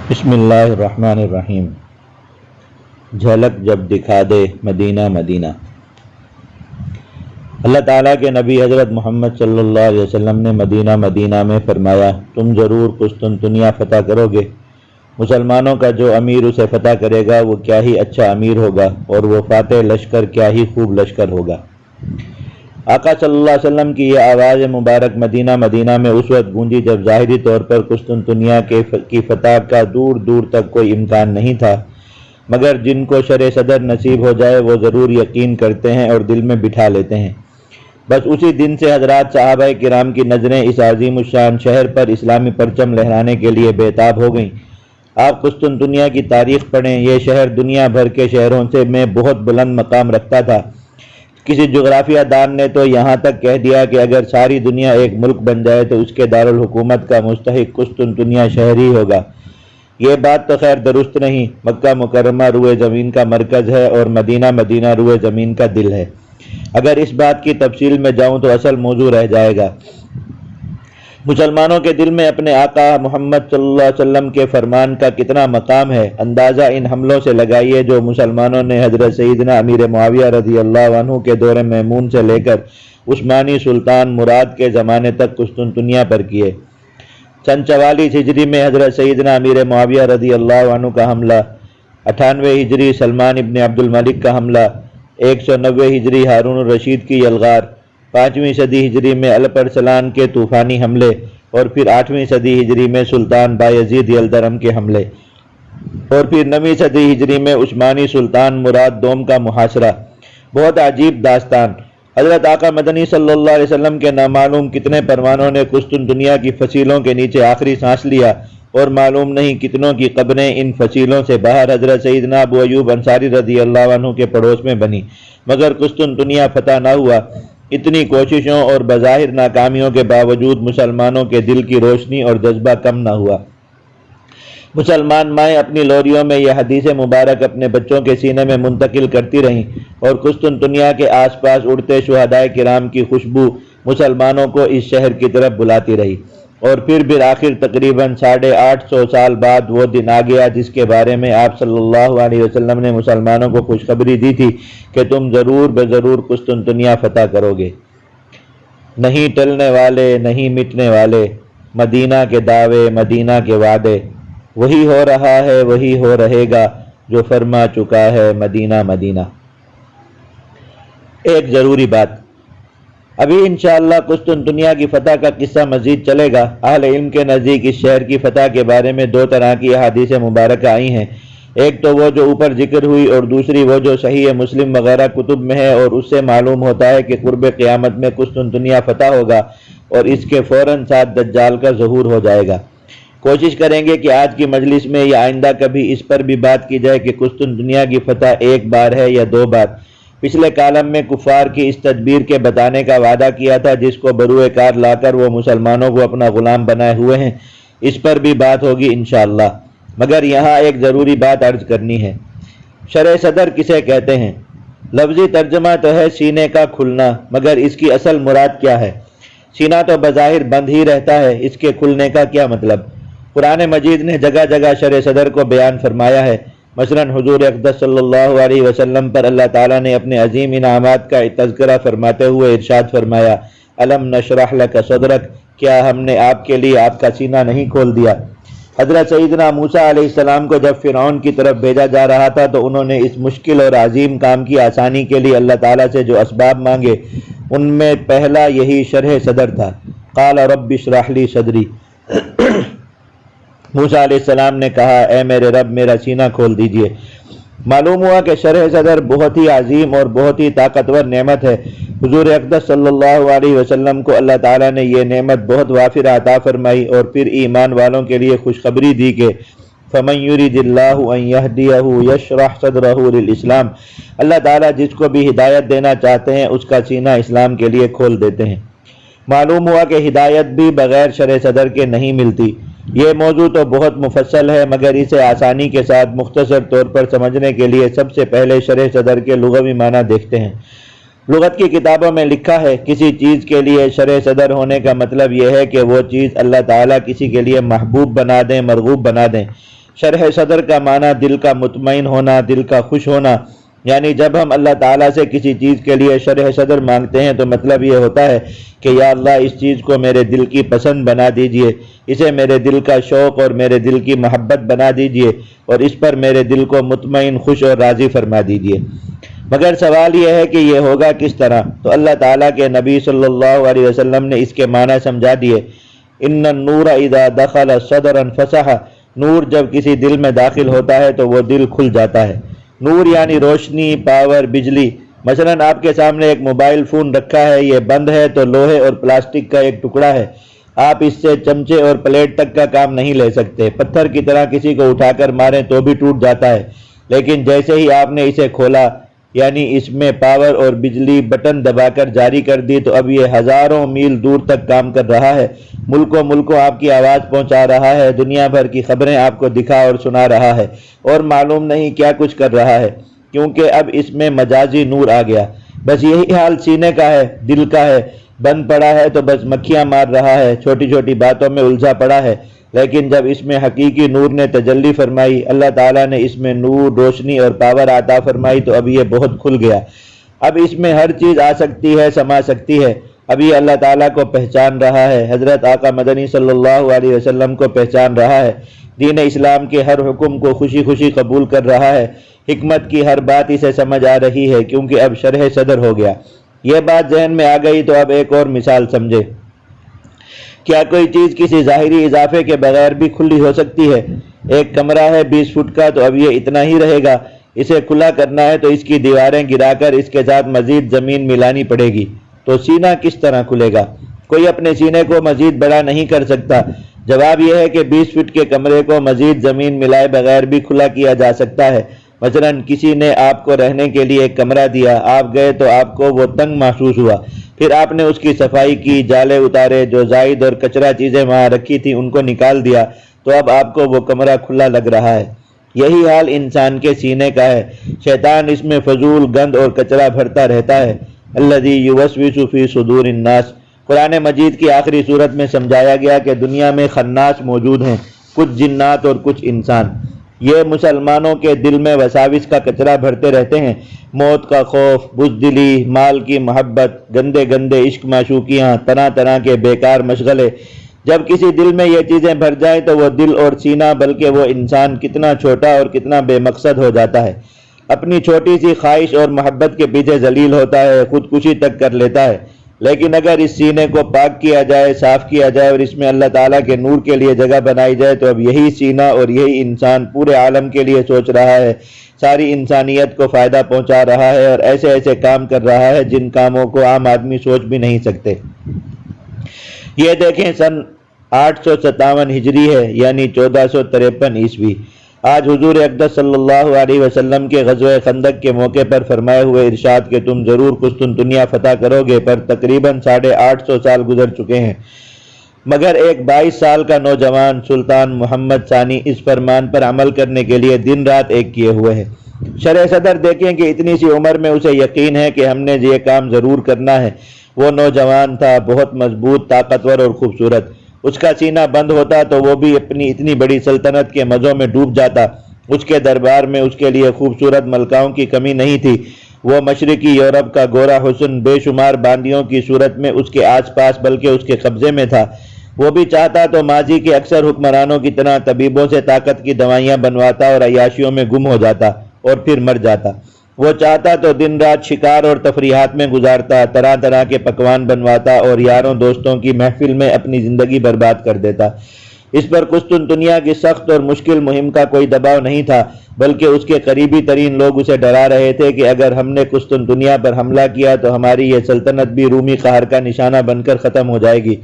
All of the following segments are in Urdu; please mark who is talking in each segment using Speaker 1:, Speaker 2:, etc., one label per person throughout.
Speaker 1: بسم اللہ الرحمن الرحیم۔ جھلک جب دکھا دے مدینہ مدینہ۔ اللہ تعالیٰ کے نبی حضرت محمد صلی اللہ علیہ وسلم نے مدینہ مدینہ میں فرمایا، تم ضرور قسطنطنیہ فتح کرو گے۔ مسلمانوں کا جو امیر اسے فتح کرے گا وہ کیا ہی اچھا امیر ہوگا، اور وہ فاتح لشکر کیا ہی خوب لشکر ہوگا۔ آقا صلی اللہ علیہ وسلم کی یہ آواز مبارک مدینہ مدینہ میں اس وقت گونجی جب ظاہری طور پر قسطنطنیہ کی فتح کا دور دور تک کوئی امکان نہیں تھا، مگر جن کو شرح صدر نصیب ہو جائے وہ ضرور یقین کرتے ہیں اور دل میں بٹھا لیتے ہیں۔ بس اسی دن سے حضرات صحابہ کرام کی نظریں اس عظیم الشان شہر پر اسلامی پرچم لہرانے کے لیے بےتاب ہو گئیں۔ آپ قسطنطنیہ کی تاریخ پڑھیں، یہ شہر دنیا بھر کے شہروں سے میں بہت بلند مقام رکھتا تھا۔ کسی جغرافیہ دان نے تو یہاں تک کہہ دیا کہ اگر ساری دنیا ایک ملک بن جائے تو اس کے دارالحکومت کا مستحق قسطنطنیہ شہر ہی ہوگا۔ یہ بات تو خیر درست نہیں۔ مکہ مکرمہ روئے زمین کا مرکز ہے اور مدینہ مدینہ روئے زمین کا دل ہے۔ اگر اس بات کی تفصیل میں جاؤں تو اصل موضوع رہ جائے گا۔ مسلمانوں کے دل میں اپنے آقا محمد صلی اللہ علیہ وسلم کے فرمان کا کتنا مقام ہے، اندازہ ان حملوں سے لگائیے جو مسلمانوں نے حضرت سیدنا امیر معاویہ رضی اللہ عنہ کے دور میمون سے لے کر عثمانی سلطان مراد کے زمانے تک قسطنطنیہ پر کیے۔ سن 44 ہجری میں حضرت سیدنا امیر معاویہ رضی اللہ عنہ کا حملہ، 98 ہجری سلمان ابن عبد الملک کا حملہ، 190 ہجری ہارون الرشید کی یلغار، 5ویں صدی ہجری میں الپ ارسلان کے طوفانی حملے، اور پھر 8ویں صدی ہجری میں سلطان بایزید یلدرم کے حملے، اور پھر 9ویں صدی ہجری میں عثمانی سلطان مراد دوم کا محاصرہ۔ بہت عجیب داستان۔ حضرت آقا مدنی صلی اللہ علیہ وسلم کے نامعلوم کتنے پروانوں نے قسطنطنیہ کی فصیلوں کے نیچے آخری سانس لیا، اور معلوم نہیں کتنوں کی قبریں ان فصیلوں سے باہر حضرت سیدنا ابو ایوب انصاری رضی اللہ عنہ کے پڑوس میں بنی، مگر قسطنطنیہ فتح نہ ہوا۔ اتنی کوششوں اور بظاہر ناکامیوں کے باوجود مسلمانوں کے دل کی روشنی اور جذبہ کم نہ ہوا۔ مسلمان مائیں اپنی لوریوں میں یہ حدیث مبارک اپنے بچوں کے سینے میں منتقل کرتی رہیں، اور قسطنطنیہ کے آس پاس اڑتے شہدائے کرام کی خوشبو مسلمانوں کو اس شہر کی طرف بلاتی رہی۔ اور پھر بالآخر تقریباً 850 سال بعد وہ دن آ گیا جس کے بارے میں آپ صلی اللہ علیہ وسلم نے مسلمانوں کو خوشخبری دی تھی کہ تم ضرور بضرور قسطنطنیہ فتح کرو گے۔ نہیں ٹلنے والے، نہیں مٹنے والے، مدینہ کے دعوے، مدینہ کے وعدے، وہی ہو رہا ہے وہی ہو رہے گا جو فرما چکا ہے مدینہ مدینہ۔ ایک ضروری بات، ابھی انشاءاللہ قسطنطنیہ کی فتح کا قصہ مزید چلے گا۔ اہل علم کے نزدیک اس شہر کی فتح کے بارے میں 2 طرح کی احادیث مبارکہ آئی ہیں، ایک تو وہ جو اوپر ذکر ہوئی، اور دوسری وہ جو صحیح مسلم وغیرہ کتب میں ہے، اور اس سے معلوم ہوتا ہے کہ قرب قیامت میں قسطنطنیہ فتح ہوگا اور اس کے فوراً ساتھ دجال کا ظہور ہو جائے گا۔ کوشش کریں گے کہ آج کی مجلس میں یا آئندہ کبھی اس پر بھی بات کی جائے کہ قسطنطنیہ کی فتح ایک بار ہے یا 2 بار۔ پچھلے کالم میں کفار کی اس تدبیر کے بتانے کا وعدہ کیا تھا جس کو بروئے کار لا کر وہ مسلمانوں کو اپنا غلام بنائے ہوئے ہیں، اس پر بھی بات ہوگی انشاءاللہ۔ مگر یہاں ایک ضروری بات عرض کرنی ہے۔ شرح صدر کسے کہتے ہیں؟ لفظی ترجمہ تو ہے سینے کا کھلنا، مگر اس کی اصل مراد کیا ہے؟ سینہ تو بظاہر بند ہی رہتا ہے، اس کے کھلنے کا کیا مطلب؟ قرآن مجید نے جگہ جگہ شرح صدر کو بیان فرمایا ہے۔ مثلاً حضور اقدس صلی اللہ علیہ وسلم پر اللہ تعالیٰ نے اپنے عظیم انعامات کا تذکرہ فرماتے ہوئے ارشاد فرمایا، الم نشرح لک صدرک، کیا ہم نے آپ کے لیے آپ کا سینہ نہیں کھول دیا؟ حضرت سیدنا موسیٰ علیہ السلام کو جب فرعون کی طرف بھیجا جا رہا تھا تو انہوں نے اس مشکل اور عظیم کام کی آسانی کے لیے اللہ تعالیٰ سے جو اسباب مانگے ان میں پہلا یہی شرح صدر تھا۔ قال رب اشرح لی صدری، موسیٰ علیہ السلام نے کہا اے میرے رب میرا سینہ کھول دیجئے۔ معلوم ہوا کہ شرح صدر بہت ہی عظیم اور بہت ہی طاقتور نعمت ہے۔ حضور اقدس صلی اللہ علیہ وسلم کو اللہ تعالیٰ نے یہ نعمت بہت وافر عطا فرمائی، اور پھر ایمان والوں کے لیے خوشخبری دی کہ فَمَن يُرِدِ اللَّهُ أَن يَهْدِيَهُ يَشْرَحْ صَدْرَهُ لِلْإِسْلَامِ، اللہ تعالیٰ جس کو بھی ہدایت دینا چاہتے ہیں اس کا سینہ اسلام کے لیے کھول دیتے ہیں۔ معلوم ہوا کہ ہدایت بھی بغیر شرح صدر کے نہیں ملتی۔ یہ موضوع تو بہت مفصل ہے، مگر اسے آسانی کے ساتھ مختصر طور پر سمجھنے کے لیے سب سے پہلے شرح صدر کے لغوی معنی دیکھتے ہیں۔ لغت کی کتابوں میں لکھا ہے کسی چیز کے لیے شرح صدر ہونے کا مطلب یہ ہے کہ وہ چیز اللہ تعالیٰ کسی کے لیے محبوب بنا دیں، مرغوب بنا دیں۔ شرح صدر کا معنی دل کا مطمئن ہونا، دل کا خوش ہونا، یعنی جب ہم اللہ تعالیٰ سے کسی چیز کے لیے شرح صدر مانگتے ہیں تو مطلب یہ ہوتا ہے کہ یا اللہ اس چیز کو میرے دل کی پسند بنا دیجئے، اسے میرے دل کا شوق اور میرے دل کی محبت بنا دیجئے، اور اس پر میرے دل کو مطمئن، خوش اور راضی فرما دیجئے۔ مگر سوال یہ ہے کہ یہ ہوگا کس طرح؟ تو اللہ تعالیٰ کے نبی صلی اللہ علیہ وسلم نے اس کے معنی سمجھا دیے۔ ان النور اذا دخل صدرا فسح، نور جب کسی دل میں داخل ہوتا ہے تو وہ دل کھل جاتا ہے۔ نور یعنی روشنی، پاور، بجلی۔ مثلا آپ کے سامنے ایک موبائل فون رکھا ہے، یہ بند ہے تو لوہے اور پلاسٹک کا ایک ٹکڑا ہے، آپ اس سے چمچے اور پلیٹ تک کا کام نہیں لے سکتے، پتھر کی طرح کسی کو اٹھا کر ماریں تو بھی ٹوٹ جاتا ہے۔ لیکن جیسے ہی آپ نے اسے کھولا، یعنی اس میں پاور اور بجلی بٹن دبا کر جاری کر دی، تو اب یہ ہزاروں میل دور تک کام کر رہا ہے، ملکوں آپ کی آواز پہنچا رہا ہے، دنیا بھر کی خبریں آپ کو دکھا اور سنا رہا ہے، اور معلوم نہیں کیا کچھ کر رہا ہے، کیونکہ اب اس میں مجازی نور آ گیا۔ بس یہی حال سینے کا ہے، دل کا ہے، بند پڑا ہے تو بس مکھیاں مار رہا ہے، چھوٹی چھوٹی باتوں میں الجھا پڑا ہے۔ لیکن جب اس میں حقیقی نور نے تجلی فرمائی، اللہ تعالیٰ نے اس میں نور، روشنی اور پاور عطا فرمائی، تو اب یہ بہت کھل گیا۔ اب اس میں ہر چیز آ سکتی ہے، سما سکتی ہے۔ اب یہ اللہ تعالیٰ کو پہچان رہا ہے، حضرت آقا مدنی صلی اللہ علیہ وسلم کو پہچان رہا ہے، دین اسلام کے ہر حکم کو خوشی خوشی قبول کر رہا ہے، حکمت کی ہر بات اسے سمجھ آ رہی ہے، کیونکہ اب شرح صدر ہو گیا۔ یہ بات ذہن میں آ گئی تو اب ایک اور مثال سمجھے۔ کیا کوئی چیز کسی ظاہری اضافے کے بغیر بھی کھلی ہو سکتی ہے؟ ایک کمرہ ہے 20 فٹ کا، تو اب یہ اتنا ہی رہے گا۔ اسے کھلا کرنا ہے تو اس کی دیواریں گرا کر اس کے ساتھ مزید زمین ملانی پڑے گی۔ تو سینہ کس طرح کھلے گا؟ کوئی اپنے سینے کو مزید بڑا نہیں کر سکتا۔ جواب یہ ہے کہ 20 فٹ کے کمرے کو مزید زمین ملائے بغیر بھی کھلا کیا جا سکتا ہے۔ مثلا کسی نے آپ کو رہنے کے لیے ایک کمرہ دیا، آپ گئے تو آپ کو وہ تنگ محسوس ہوا، پھر آپ نے اس کی صفائی کی، جالے اتارے، جو زائد اور کچرا چیزیں وہاں رکھی تھیں ان کو نکال دیا، تو اب آپ کو وہ کمرہ کھلا لگ رہا ہے۔ یہی حال انسان کے سینے کا ہے، شیطان اس میں فضول گند اور کچرا بھرتا رہتا ہے۔ الذی یوسوس فی صدور الناس، قرآن مجید کی آخری صورت میں سمجھایا گیا کہ دنیا میں خناس موجود ہیں، کچھ جنات اور کچھ انسان۔ یہ مسلمانوں کے دل میں وساوس کا کچرا بھرتے رہتے ہیں، موت کا خوف، بزدلی، مال کی محبت، گندے گندے عشق معشوقیاں، طرح طرح کے بیکار مشغلے۔ جب کسی دل میں یہ چیزیں بھر جائیں تو وہ دل اور سینہ، بلکہ وہ انسان کتنا چھوٹا اور کتنا بے مقصد ہو جاتا ہے، اپنی چھوٹی سی خواہش اور محبت کے پیچھے ذلیل ہوتا ہے، خودکشی تک کر لیتا ہے۔ لیکن اگر اس سینے کو پاک کیا جائے، صاف کیا جائے اور اس میں اللہ تعالیٰ کے نور کے لیے جگہ بنائی جائے، تو اب یہی سینہ اور یہی انسان پورے عالم کے لیے سوچ رہا ہے، ساری انسانیت کو فائدہ پہنچا رہا ہے، اور ایسے ایسے کام کر رہا ہے جن کاموں کو عام آدمی سوچ بھی نہیں سکتے۔ یہ دیکھیں، سن 857 ہجری ہے، یعنی 1453 عیسوی۔ آج حضور اقدس صلی اللہ علیہ وسلم کے غزوہ خندق کے موقع پر فرمائے ہوئے ارشاد کہ تم ضرور قسطنطنیہ فتح کرو گے پر تقریباً 850 سال گزر چکے ہیں، مگر ایک 22 سال کا نوجوان سلطان محمد ثانی اس فرمان پر عمل کرنے کے لیے دن رات ایک کیے ہوئے ہے۔ شرح صدر دیکھیں کہ اتنی سی عمر میں اسے یقین ہے کہ ہم نے یہ کام ضرور کرنا ہے۔ وہ نوجوان تھا، بہت مضبوط، طاقتور اور خوبصورت۔ اس کا سینہ بند ہوتا تو وہ بھی اپنی اتنی بڑی سلطنت کے مزوں میں ڈوب جاتا۔ اس کے دربار میں اس کے لیے خوبصورت ملکاؤں کی کمی نہیں تھی۔ وہ مشرقی یورپ کا گورا حسن بے شمار باندیوں کی صورت میں اس کے آس پاس بلکہ اس کے قبضے میں تھا۔ وہ بھی چاہتا تو ماضی کے اکثر حکمرانوں کی طرح طبیبوں سے طاقت کی دوائیاں بنواتا اور عیاشیوں میں گم ہو جاتا اور پھر مر جاتا۔ وہ چاہتا تو دن رات شکار اور تفریحات میں گزارتا، طرح طرح کے پکوان بنواتا اور یاروں دوستوں کی محفل میں اپنی زندگی برباد کر دیتا۔ اس پر قسطنطنیہ کی سخت اور مشکل مہم کا کوئی دباؤ نہیں تھا، بلکہ اس کے قریبی ترین لوگ اسے ڈرا رہے تھے کہ اگر ہم نے قسطنطنیہ پر حملہ کیا تو ہماری یہ سلطنت بھی رومی قہر کا نشانہ بن کر ختم ہو جائے گی۔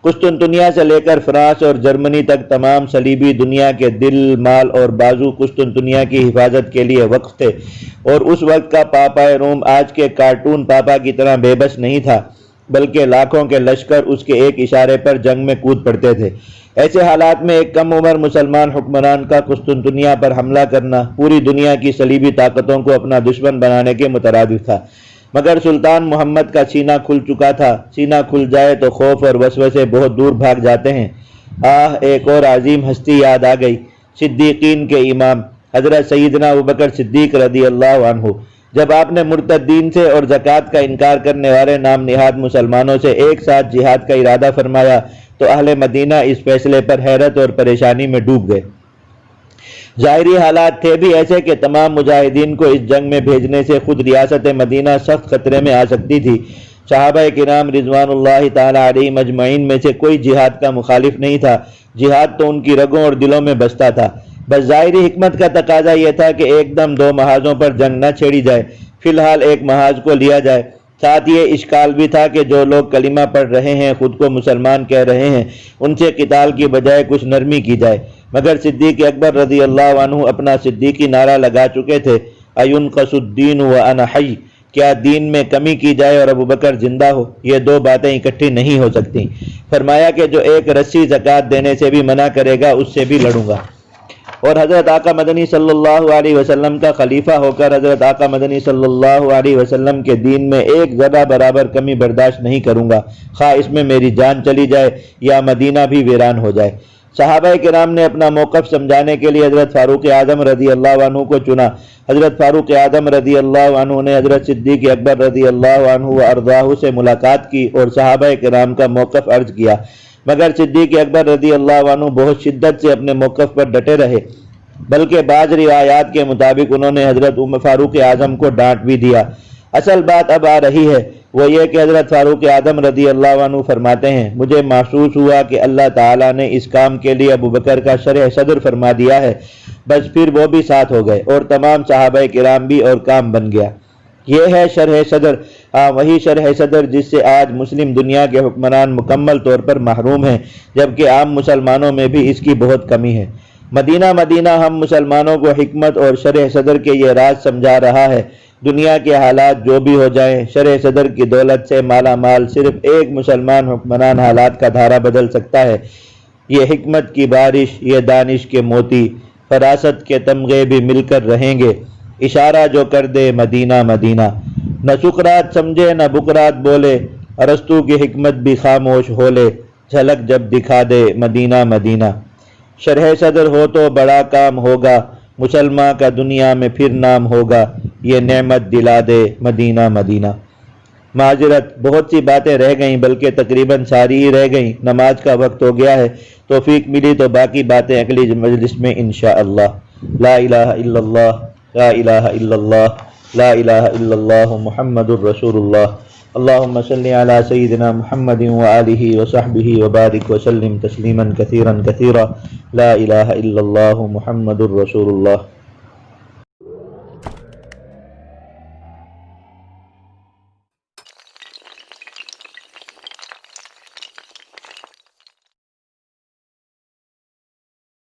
Speaker 1: قسطنطنیہ سے لے کر فرانس اور جرمنی تک تمام صلیبی دنیا کے دل، مال اور بازو قسطنطنیہ کی حفاظت کے لیے وقف تھے، اور اس وقت کا پاپا روم آج کے کارٹون پاپا کی طرح بے بس نہیں تھا، بلکہ لاکھوں کے لشکر اس کے ایک اشارے پر جنگ میں کود پڑتے تھے۔ ایسے حالات میں ایک کم عمر مسلمان حکمران کا قسطنطنیہ پر حملہ کرنا پوری دنیا کی صلیبی طاقتوں کو اپنا دشمن بنانے کے مترادف تھا۔ مگر سلطان محمد کا سینہ کھل چکا تھا۔ سینہ کھل جائے تو خوف اور وسوسے بہت دور بھاگ جاتے ہیں۔ ایک اور عظیم ہستی یاد آ گئی۔ صدیقین کے امام حضرت سیدنا ابوبکر صدیق رضی اللہ عنہ، جب آپ نے مرتدین سے اور زکوٰۃ کا انکار کرنے والے نام نہاد مسلمانوں سے ایک ساتھ جہاد کا ارادہ فرمایا تو اہل مدینہ اس فیصلے پر حیرت اور پریشانی میں ڈوب گئے۔ ظاہری حالات تھے بھی ایسے کہ تمام مجاہدین کو اس جنگ میں بھیجنے سے خود ریاست مدینہ سخت خطرے میں آ سکتی تھی۔ صحابہ کرام رضوان اللہ تعالی علیہم اجمعین میں سے کوئی جہاد کا مخالف نہیں تھا، جہاد تو ان کی رگوں اور دلوں میں بستا تھا، بس ظاہری حکمت کا تقاضا یہ تھا کہ ایک دم دو محاذوں پر جنگ نہ چھیڑی جائے، فی الحال ایک محاذ کو لیا جائے۔ ساتھ یہ اشکال بھی تھا کہ جو لوگ کلمہ پڑھ رہے ہیں، خود کو مسلمان کہہ رہے ہیں، ان سے قتال کی بجائے کچھ نرمی کی جائے، مگر صدیق اکبر رضی اللہ عنہ اپنا صدیقی نعرہ لگا چکے تھے، اَيُنْقَصُ الدِّينُ وَأَنَا حَيٌّ، کیا دین میں کمی کی جائے اور ابوبکر زندہ ہو؟ یہ دو باتیں اکٹھی نہیں ہو سکتی۔ فرمایا کہ جو ایک رسی زکوٰۃ دینے سے بھی منع کرے گا اس سے بھی لڑوں گا، اور حضرت آقا مدنی صلی اللہ علیہ وسلم کا خلیفہ ہو کر حضرت آقا مدنی صلی اللہ علیہ وسلم کے دین میں ایک ذرہ برابر کمی برداشت نہیں کروں گا، خواہ اس میں میری جان چلی جائے یا مدینہ بھی ویران ہو جائے۔ صحابہ کرام نے اپنا موقف سمجھانے کے لیے حضرت فاروق اعظم رضی اللہ عنہ کو چنا۔ حضرت فاروق اعظم رضی اللہ عنہ نے حضرت صدیق اکبر رضی اللہ عنہ وارضاہ سے ملاقات کی اور صحابہ کرام کا موقف عرض کیا، مگر صدیق اکبر رضی اللہ عنہ بہت شدت سے اپنے موقف پر ڈٹے رہے، بلکہ بعض روایات کے مطابق انہوں نے حضرت فاروق اعظم کو ڈانٹ بھی دیا۔ اصل بات اب آ رہی ہے، وہ یہ کہ حضرت فاروق اعظم رضی اللہ عنہ فرماتے ہیں، مجھے محسوس ہوا کہ اللہ تعالیٰ نے اس کام کے لیے ابوبکر کا شرح صدر فرما دیا ہے، بس پھر وہ بھی ساتھ ہو گئے اور تمام صحابہ کرام بھی، اور کام بن گیا۔ یہ ہے شرح صدر، ہاں وہی شرح صدر جس سے آج مسلم دنیا کے حکمران مکمل طور پر محروم ہیں، جبکہ عام مسلمانوں میں بھی اس کی بہت کمی ہے۔ مدینہ ہم مسلمانوں کو حکمت اور شرح صدر کے یہ راز سمجھا رہا ہے۔ دنیا کے حالات جو بھی ہو جائیں، شرح صدر کی دولت سے مالا مال صرف ایک مسلمان حکمران حالات کا دھارا بدل سکتا ہے۔ یہ حکمت کی بارش، یہ دانش کے موتی، فراست کے تمغے بھی مل کر رہیں گے، اشارہ جو کر دے مدینہ مدینہ۔ نہ سقراط سمجھے نہ بقراط بولے، ارسطو کی حکمت بھی خاموش ہو لے، جھلک جب دکھا دے مدینہ مدینہ۔ شرح صدر ہو تو بڑا کام ہوگا، مسلمان کا دنیا میں پھر نام ہوگا، یہ نعمت دلا دے مدینہ مدینہ۔ معذرت، بہت سی باتیں رہ گئیں، بلکہ تقریباً ساری ہی رہ گئیں۔ نماز کا وقت ہو گیا ہے، توفیق ملی تو باقی باتیں اگلی مجلس میں انشاءاللہ۔ لا الہ الا اللہ، لا الہ الا اللہ، لا الہ الا اللہ محمد الرسول اللہ۔ اللہم صلی علی سیدنا محمد وآلہ وصحبہ وبارک وسلم تسلیما کثیرا کثیرا، لا الہ الا اللہ محمد الرسول اللہ۔